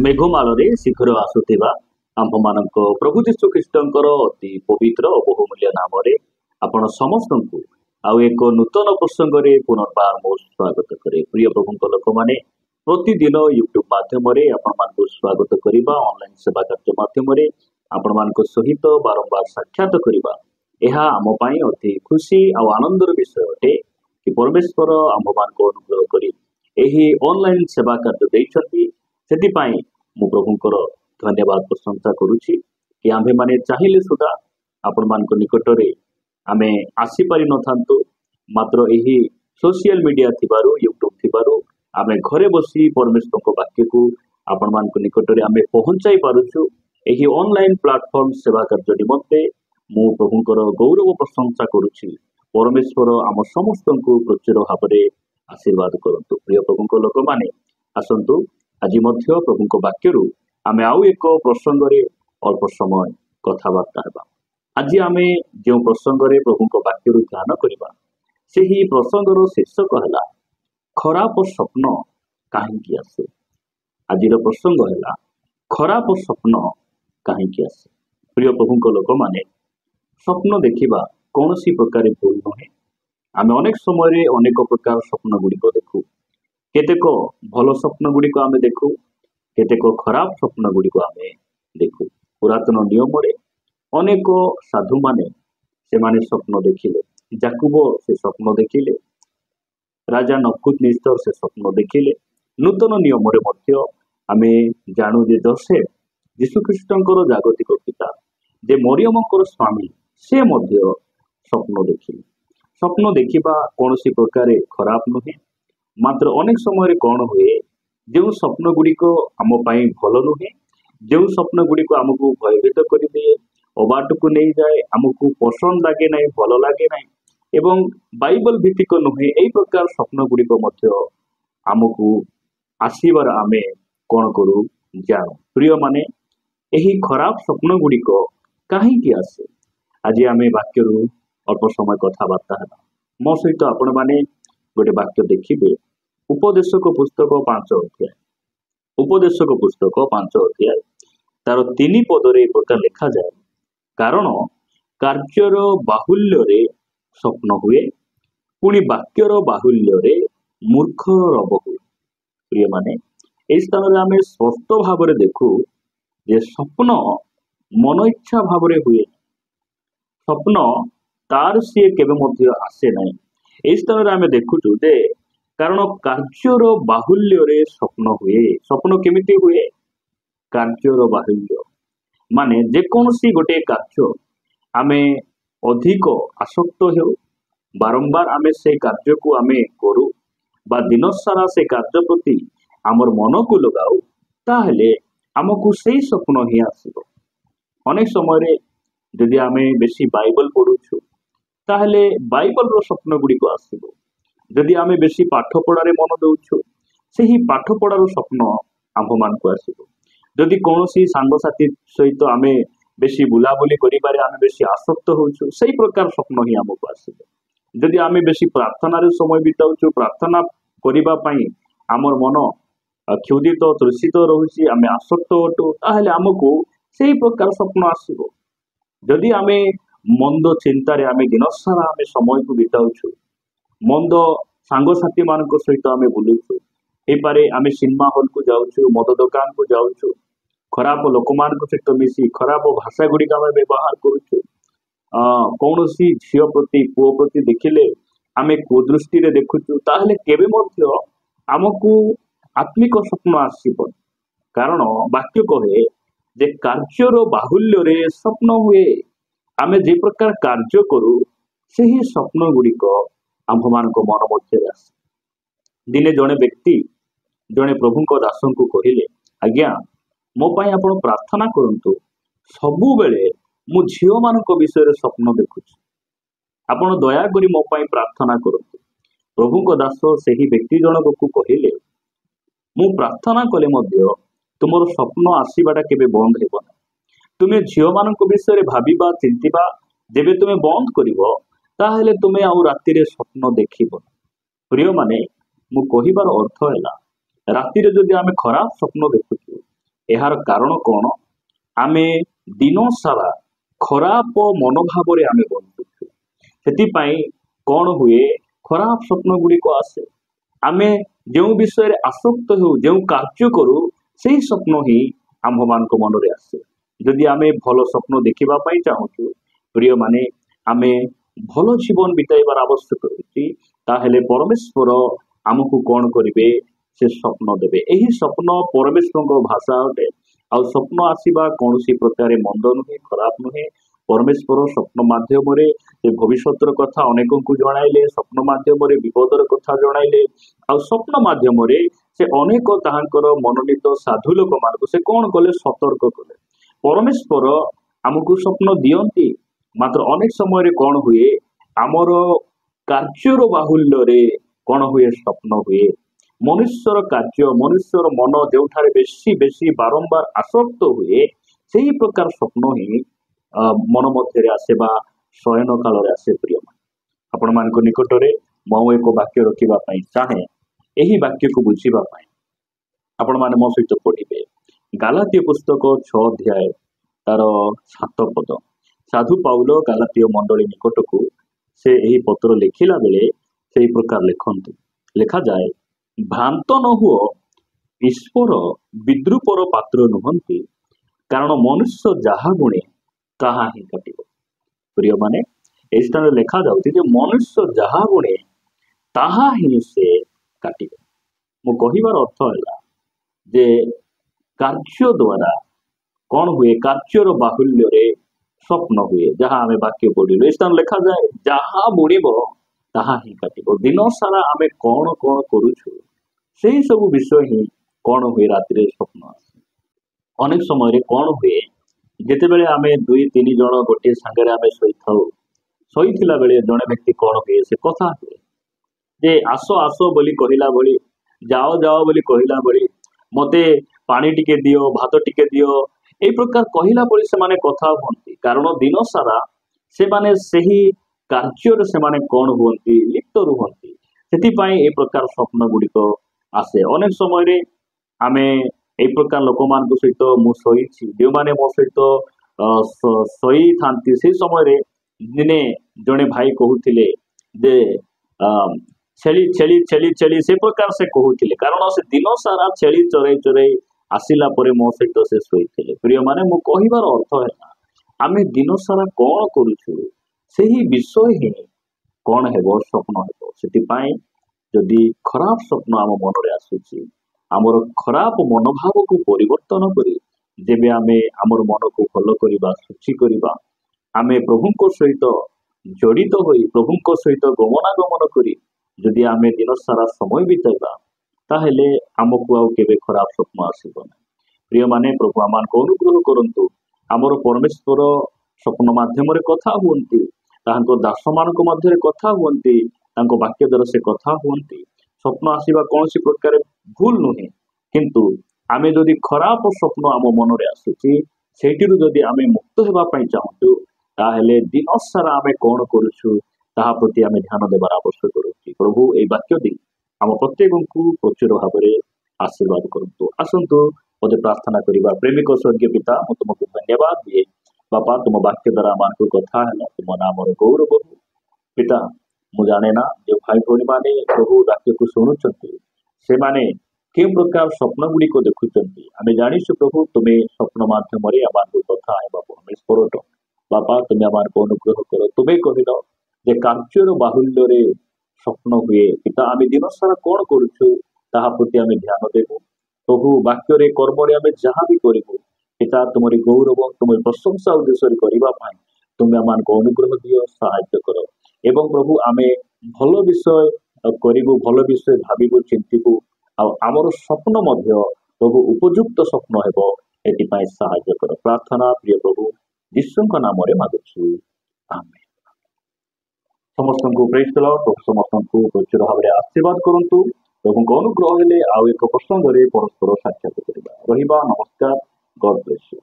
मेघमाଳରେ ଶୀଘ୍ର ଆସୁଥିବା ଆମ୍ଭମାନଙ୍କ ପ୍ରଭୁ ଯୀଶୁ ଖ୍ରୀଷ୍ଟଙ୍କର ଅତି ପବିତ୍ର ଓ ବହୁମୂଲ୍ୟ ନାମରେ ଆପଣ ସମସ୍ତଙ୍କୁ ଆଉ ଏକ ନୂତନ ପ୍ରସଙ୍ଗରେ ପୁନର୍ବାର ମୋ ସ୍ୱାଗତ କରେ। ପ୍ରିୟ ପ୍ରଭୁଙ୍କ ଲୋକମାନେ, ପ୍ରତିଦିନ ୟୁଟ୍ୟୁବ ମାଧ୍ୟମରେ ଆପଣମାନଙ୍କୁ ସ୍ୱାଗତ କରିବା, ଅନଲାଇନ ସେବା କାର୍ଯ୍ୟ ମାଧ୍ୟମରେ ଆପଣମାନଙ୍କ ସହିତ ବାରମ୍ବାର ସାକ୍ଷାତ କରିବା, ଏହା ଆମ ପାଇଁ ଅତି ଖୁସି ଆଉ ଆନନ୍ଦର ବିଷୟ ଅଟେ କି ପରମେଶ୍ୱର ଆମ୍ଭମାନଙ୍କୁ ଅନୁଗ୍ରହ କରି ଏହି ଅନଲାଇନ ସେବା କାର୍ଯ୍ୟ ଦେଇଛନ୍ତି। ସେଥିପାଇଁ ମୁଁ ପ୍ରଭୁଙ୍କର ଧନ୍ୟବାଦ ପ୍ରଶଂସା କରୁଛି କି ଆମ୍ଭେମାନେ ଚାହିଁଲେ ସୁଦ୍ଧା ଆପଣମାନଙ୍କ ନିକଟରେ ଆମେ ଆସିପାରି ନଥାନ୍ତୁ, ମାତ୍ର ଏହି ସୋସିଆଲ ମିଡ଼ିଆ ଥିବାରୁ, ୟୁଟ୍ୟୁବ ଥିବାରୁ ଆମେ ଘରେ ବସି ପରମେଶ୍ୱରଙ୍କ ବାକ୍ୟକୁ ଆପଣମାନଙ୍କ ନିକଟରେ ଆମେ ପହଞ୍ଚାଇ ପାରୁଛୁ। ଏହି ଅନଲାଇନ ପ୍ଲାଟଫର୍ମ ସେବା କାର୍ଯ୍ୟ ନିମନ୍ତେ ମୁଁ ପ୍ରଭୁଙ୍କର ଗୌରବ ପ୍ରଶଂସା କରୁଛି। ପରମେଶ୍ୱର ଆମ ସମସ୍ତଙ୍କୁ ପ୍ରଚୁର ଭାବରେ ଆଶୀର୍ବାଦ କରନ୍ତୁ। ପ୍ରିୟ ପ୍ରଭୁଙ୍କ ଲୋକମାନେ, ଆସନ୍ତୁ ଆଜି ମଧ୍ୟ ପ୍ରଭୁଙ୍କ ବାକ୍ୟରୁ ଆମେ ଆଉ ଏକ ପ୍ରସଙ୍ଗରେ ଅଳ୍ପ ସମୟ କଥାବାର୍ତ୍ତା ହେବା। ଆଜି ଆମେ ଯେଉଁ ପ୍ରସଙ୍ଗରେ ପ୍ରଭୁଙ୍କ ବାକ୍ୟରୁ ଧ୍ୟାନ କରିବା, ସେହି ପ୍ରସଙ୍ଗର ଶୀର୍ଷକ ହେଲା ଖରାପ ସ୍ୱପ୍ନ କାହିଁକି ଆସେ। ଆଜିର ପ୍ରସଙ୍ଗ ହେଲା ଖରାପ ସ୍ୱପ୍ନ କାହିଁକି ଆସେ। ପ୍ରିୟ ପ୍ରଭୁଙ୍କ ଲୋକମାନେ, ସ୍ୱପ୍ନ ଦେଖିବା କୌଣସି ପ୍ରକାର ଭୁଲ ନୁହେଁ। ଆମେ ଅନେକ ସମୟରେ ଅନେକ ପ୍ରକାର ସ୍ୱପ୍ନ ଗୁଡ଼ିକ ଦେଖୁ। କେତେକ ଭଲ ସ୍ୱପ୍ନ ଗୁଡ଼ିକ ଆମେ ଦେଖୁ, କେତେକ ଖରାପ ସ୍ୱପ୍ନ ଗୁଡ଼ିକ ଆମେ ଦେଖୁ। ପୁରାତନ ନିୟମରେ ଅନେକ ସାଧୁମାନେ ସେମାନେ ସ୍ୱପ୍ନ ଦେଖିଲେ। ଯାକୁବ ସେ ସ୍ୱପ୍ନ ଦେଖିଲେ, ରାଜା ନବୁକଦ୍ନେଚ୍ଛର ସେ ସ୍ୱପ୍ନ ଦେଖିଲେ। ନୂତନ ନିୟମରେ ମଧ୍ୟ ଆମେ ଜାଣୁ ଯେ ଯୋସେଫ ଯୀଶୁଖ୍ରୀଷ୍ଟଙ୍କର ଜାଗତିକ ପିତା, ଯେ ମରିୟମଙ୍କର ସ୍ୱାମୀ, ସେ ମଧ୍ୟ ସ୍ୱପ୍ନ ଦେଖିଲେ। ସ୍ୱପ୍ନ ଦେଖିବା କୌଣସି ପ୍ରକାର ଖରାପ ନୁହେଁ, ମାତ୍ର ଅନେକ ସମୟରେ କ'ଣ ହୁଏ, ଯେଉଁ ସ୍ୱପ୍ନ ଗୁଡ଼ିକ ଆମ ପାଇଁ ଭଲ ନୁହେଁ, ଯେଉଁ ସ୍ୱପ୍ନ ଗୁଡ଼ିକ ଆମକୁ ଭୟଭୀତ କରିଦିଏ, ଅବାଟକୁ ନେଇଯାଏ, ଆମକୁ ପସନ୍ଦ ଲାଗେ ନାହିଁ, ଭଲ ଲାଗେ ନାହିଁ ଏବଂ ବାଇବଲ ଭିତ୍ତିକ ନୁହେଁ, ଏହି ପ୍ରକାର ସ୍ୱପ୍ନ ଗୁଡ଼ିକ ମଧ୍ୟ ଆମକୁ ଆସିବାର ଆମେ କ'ଣ କରୁ ଜାଣୁ। ପ୍ରିୟମାନେ, ଏହି ଖରାପ ସ୍ୱପ୍ନ ଗୁଡ଼ିକ କାହିଁକି ଆସେ, ଆଜି ଆମେ ବାକ୍ୟରୁ ଅଳ୍ପ ସମୟ କଥାବାର୍ତ୍ତା ହେବା। ମୋ ସହିତ ଆପଣମାନେ ଗୋଟେ ବାକ୍ୟ ଦେଖିବେ, ଉପଦେଶକ ପୁସ୍ତକ 5 ଅଧ୍ୟାୟ। ଉପଦେଶକ ପୁସ୍ତକ 5 ଅଧ୍ୟାୟ ତାର 3 ପଦରେ ଏ ପ୍ରକାର ଲେଖାଯାଏ, କାରଣ କାର୍ଯ୍ୟର ବାହୁଲ୍ୟରେ ସ୍ୱପ୍ନ ହୁଏ, ପୁଣି ବାକ୍ୟର ବାହୁଲ୍ୟରେ ମୂର୍ଖର ରବ ହୁଏ। ପ୍ରିୟମାନେ, ଏହି ସ୍ଥାନରେ ଆମେ ସ୍ପଷ୍ଟ ଭାବରେ ଦେଖୁ ଯେ ସ୍ୱପ୍ନ ମନ ଇଚ୍ଛା ଭାବରେ ହୁଏ। ସ୍ୱପ୍ନ ତାର ସିଏ କେବେ ମଧ୍ୟ ଆସେ ନାହିଁ। ଏହି ସ୍ଥାନରେ ଆମେ ଦେଖୁଛୁ ଯେ କାରଣ କାର୍ଯ୍ୟର ବାହୁଲ୍ୟରେ ସ୍ୱପ୍ନ ହୁଏ। ସ୍ୱପ୍ନ କେମିତି ହୁଏ? କାର୍ଯ୍ୟର ବାହୁଲ୍ୟ ମାନେ ଯେକୌଣସି ଗୋଟେ କାର୍ଯ୍ୟ ଆମେ ଅଧିକ ଆସକ୍ତ ହେଉ, ବାରମ୍ବାର ଆମେ ସେ କାର୍ଯ୍ୟକୁ ଆମେ କରୁ ବା ଦିନ ସାରା ସେ କାର୍ଯ୍ୟ ପ୍ରତି ଆମର ମନକୁ ଲଗାଉ, ତାହେଲେ ଆମକୁ ସେଇ ସ୍ୱପ୍ନ ହିଁ ଆସିବ। ଅନେକ ସମୟରେ ଯଦି ଆମେ ବେଶୀ ବାଇବଲ ପଢୁଛୁ, ତାହେଲେ ବାଇବଲର ସ୍ୱପ୍ନ ଗୁଡ଼ିକ ଆସିବ। ଯଦି ଆମେ ବେଶୀ ପାଠ ପଢାରେ ମନ ଦେଉଛୁ, ସେହି ପାଠ ପଢାର ସ୍ୱପ୍ନ ଆମ୍ଭମାନଙ୍କୁ ଆସିବ। ଯଦି କୌଣସି ସାଙ୍ଗସାଥି ସହିତ ଆମେ ବେଶୀ ବୁଲାବୁଲି କରିବାରେ ଆମେ ବେଶୀ ଆସକ୍ତ ହେଉଛୁ, ସେଇ ପ୍ରକାର ସ୍ୱପ୍ନ ହିଁ ଆମକୁ ଆସିବ। ଯଦି ଆମେ ବେଶୀ ପ୍ରାର୍ଥନାରେ ସମୟ ବିତାଉଛୁ, ପ୍ରାର୍ଥନା କରିବା ପାଇଁ ଆମର ମନ କ୍ଷୁଧିତ ତୃଷିତ ରହୁଛି, ଆମେ ଆସକ୍ତ ଅଟୁ, ତାହେଲେ ଆମକୁ ସେଇ ପ୍ରକାର ସ୍ୱପ୍ନ ଆସିବ। ଯଦି ଆମେ ମନ୍ଦ ଚିନ୍ତାରେ ଆମେ ଦିନ ସାରା ଆମେ ସମୟକୁ ବିତାଉଛୁ, ମନ୍ଦ ସାଙ୍ଗସାଥି ମାନଙ୍କ ସହିତ ଆମେ ବୁଲୁଛୁ, ହେଇପାରେ ଆମେ ସିନେମା ହଲକୁ ଯାଉଛୁ, ମଦ ଦୋକାନକୁ ଯାଉଛୁ, ଖରାପ ଲୋକମାନଙ୍କ ସହିତ ମିଶି ଖରାପ ଭାଷା ଗୁଡ଼ିକ ଆମେ ବ୍ୟବହାର କରୁଛୁ, କୌଣସି ଝିଅ ପ୍ରତି ପୁଅ ପ୍ରତି ଦେଖିଲେ ଆମେ କୁଦୃଷ୍ଟିରେ ଦେଖୁଛୁ, ତାହେଲେ କେବେ ମଧ୍ୟ ଆମକୁ ଆତ୍ମିକ ସ୍ୱପ୍ନ ଆସିବ। କାରଣ ବାକ୍ୟ କହେ ଯେ କାର୍ଯ୍ୟର ବାହୁଲ୍ୟରେ ସ୍ୱପ୍ନ ହୁଏ। ଆମେ ଯେ ପ୍ରକାର କାର୍ଯ୍ୟ କରୁ, ସେହି ସ୍ୱପ୍ନ ଗୁଡ଼ିକ ଆମ୍ଭମାନଙ୍କ ମନ ମଧ୍ୟରେ ଆସେ। ଦିନେ ଜଣେ ବ୍ୟକ୍ତି ଜଣେ ପ୍ରଭୁଙ୍କ ଦାସଙ୍କୁ କହିଲେ, ଆଜ୍ଞା, ମୋ ପାଇଁ ଆପଣ ପ୍ରାର୍ଥନା କରନ୍ତୁ, ସବୁବେଳେ ମୁଁ ଝିଅମାନଙ୍କ ବିଷୟରେ ସ୍ୱପ୍ନ ଦେଖୁଛି, ଆପଣ ଦୟାକରି ମୋ ପାଇଁ ପ୍ରାର୍ଥନା କରନ୍ତୁ। ପ୍ରଭୁଙ୍କ ଦାସ ସେହି ବ୍ୟକ୍ତି ଜଣକକୁ କହିଲେ, ମୁଁ ପ୍ରାର୍ଥନା କଲେ ମଧ୍ୟ ତୁମର ସ୍ୱପ୍ନ ଆସିବାଟା କେବେ ବନ୍ଦ ହେବ ନାହିଁ। ତୁମେ ଝିଅମାନଙ୍କ ବିଷୟରେ ଭାବିବା ଚିନ୍ତିବା ଯେବେ ତୁମେ ବନ୍ଦ କରିବ, ତାହେଲେ ତୁମେ ଆଉ ରାତିରେ ସ୍ୱପ୍ନ ଦେଖିବ। ପ୍ରିୟମାନେ, ମୁଁ କହିବାର ଅର୍ଥ ହେଲା, ରାତିରେ ଯଦି ଆମେ ଖରାପ ସ୍ୱପ୍ନ ଦେଖୁଛୁ, एहार कारण कौन आमे दिन सारा खराब मनोभाव आमे बंचुछु सेतिपाई कौन हुए खराब स्वप्न गुड़िक आसे आमे जो विषय रे आसक्त हो जो कार्य करू से स्वप्न ही आम मान मन में आसे जदि आमे भल स्वप्न देखा चाहूँ प्रिय माने आमे भल जीवन बिताइबार आवश्यक होती ताहेले परमेश्वर आमको कौन करिवे से स्वप्न देवे यही स्वप्न परमेश्वर भाषा अटे आ स्वप्न आसवा कौन प्रकार मंद नुहे खराब नुहे परमेश्वर स्वप्न माध्यम भविष्य कथा अनेक को जणाइले स्वप्न माध्यम विपदर कथा जणाइले आ स्वप्न माध्यम से अनेक ताहांकर मनोनीत साधु लोक मान से कौन कले सतर्क कले परमेश्वर आमको स्वप्न दियंती मात्र अनेक समय कौन हुए आमर कार्यर बाहुल्य कौन हुए स्वप्न हुए मनुष्यर कार्य मनुष्यर मन जो बेसी बेसी बारंबार आसक्त हुए से ही प्रकार स्वप्न ही मन मध्य आसे शयन काल आसे प्रिय आपण मान निकट में मु एक वाक्य रखापी चाहे यही वाक्य को बुझापी आपण मैंने मो सहित पढ़े गालातीय पुस्तक 6 अध्याय तार 7 पद साधु पाउल गालातीय मंडली निकट को से यही पत्र लिखिला बेले से प्रकार लिखते लिखा जाए भ्रांत न हुओ ईश्वर विद्रूपर पात्र नुहंती कारण मनुष्य जहा गुणे ताहा ही काटिब प्रिय माने इस स्थान लिखा जाउछि जे मनुष्य जहा गुणे ताहा ही से काटिब मु कहिबार अर्थ है जे कार्य द्वारा कौन हुए कार्यर बाहुल्य रे स्वप्न हुए जहाँ आमे वाक्य पढ़िलु स्थान लिखा जाए जहाँ बुणिब ताहा ही काटिब दिन सारा आमे कौन कौन करूछु से सब विषय ही कौन हुए राति स्वप्न आसे अनेक समय कौन हुए जिते बेले आमे 2-3 जन गोटे सांगे आमे शोइथिला बेले जड़े व्यक्ति कौन हुए से कथा हुए जे आस आस बोली कहला भली जाओ जाओ बोली कहला भली मते पानी टिके दियो भात टिके दियो ए प्रकार कहला परी से माने कथा हुंती कारण दिन सारा से माने सही कार्य से माने कौन हुंती लिप्त रुहंती सेति पई ए प्रकार स्वप्न गुड़िक आसे अनेक समय रे आमे ए प्रकार लोक मान सहित मु सही जो माने मो सहित सही थांती से समय रे दिने जड़े भाई कहूथिले जे छेली छेली छेली छेली से प्रकार से कहूथिले कारण से दिन सारा छेली चरई चरई आसिला परे मो सहित से शोइथिले प्रिय माने मु कहिबार अर्थ है आमे दिन सारा कौन करूछु सही विषय ही कौन हेबो स्वप्न हेबो सेति पई जदि खराब स्वप्न आम मन रे आसुची आमर खराब मनोभाव को परिवर्तन करी जेबे आमे आमर मन को भल करिबा सुचि करिबा आमे प्रभु को सहित जड़ित होई प्रभु को सहित गमनागमन करी जदि आमे दिन सारा समय बिताइबा ताहेले आमको आउ केबे खराब स्वप्न आसीबो ना प्रिय माने प्रभु आमान को अनुग्रह करंतु आमर परमेश्वर स्वप्न माध्यम रे कथा हुंती ताहांको दास मानक मध्य रे कथा हुंती तांको वाक्य द्वारा से कथा हुंती स्वप्न आसीबा कोनसी प्रकार भूल नुहे किंतु आमे जदि खराब स्वप्न आम मन रे आसुची सेटिरु जदि आमे मुक्त हेबा पई चाहूँ ताहेले दिन सारा आमे कोन करूछु ताहा प्रति आमे ध्यान देबार आवश्यक रहउछि प्रभु ए वाक्य दी आम प्रत्येक को प्रचुर भाव में आशीर्वाद करतु आसतु मत प्रार्थना करवा प्रेमिक स्वर्गीय पिता मु तुमको धन्यवाद दिए बापा तुम वाक्य द्वारा मान को कथा है तुम नाम गौरव पिता मु जाने ना जो भाई भौणी माने प्रभु वाक्य को शुणुंट से माने के प्रकार स्वप्न गुड़िक देखुंट आम जानीछु प्रभु तुम्हें स्वप्न माध्यम आम कथा है परमेश्वर बापा तुम्हें आम को अनुग्रह कर तुम्हें कहल जे कार्यर बाहुल्य स्वप्न हुए पिता आम दिन सारा कौन करुछु ताहा प्रति आम ध्यान देबु प्रभु वाक्य कर्म आम जहाँ भी करूँ पिता तुमरी गौरव तुम प्रशंसा उद्देश्य करने तुम्हें आम को अनुग्रह दियो साहाय्य कर एवं प्रभु आम भल विषय करूँ भल विषय भावु चिंतु आमर स्वप्न प्रभु उपयुक्त स्वप्न हेबो एथिपाई सहाय्य कर प्रार्थना प्रिय प्रभु यीशु नाम मागुछु आमेन समस्त को प्रेज द लॉर्ड प्रभु समस्त को प्रचुर भाव में आशीर्वाद करंतु प्रभु को अनुग्रह हेले आउ एक प्रसंग परस्पर साक्षात करबा रहिबा नमस्कार गॉड ब्लेस यू।